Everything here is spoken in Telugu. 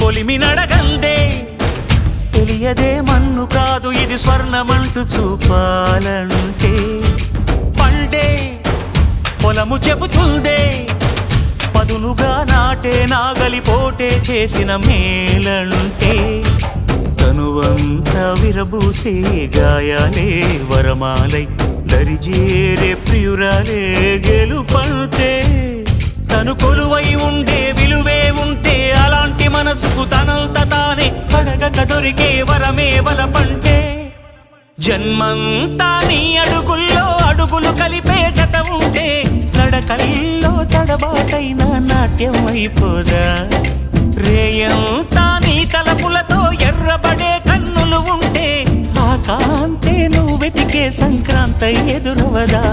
కొలిమి నడగందే తెలియదే మన్ను కాదు ఇది స్వర్ణమంటూ చూపాలంటే పండే పొలము చెబుతుందే పదునుగా నాటే నాగలిపోటే చేసిన మేలంటే తనువంతా విరబూసే గాయాలే వరమాలై దరిజేరే ప్రియురాలే గెలుపంటే తను కొలువై ఉండే విలువే ఉంటే అలాంటి మనసుకు తనంత తానే అడగక దొరికే వరమే వలపంటే జన్మంతా నీ అడుగుల్లో అడుగులు కలిపే జత ఉంటే నడకల్లో తడబాటైన నాట్యం అయిపోదా రేయంతా నీ తలపులతో ఎర్రబడే కన్నులు ఉంటే ఆ కాంతే నువ్వు వెతికే సంక్రాంతి ఎదురవదా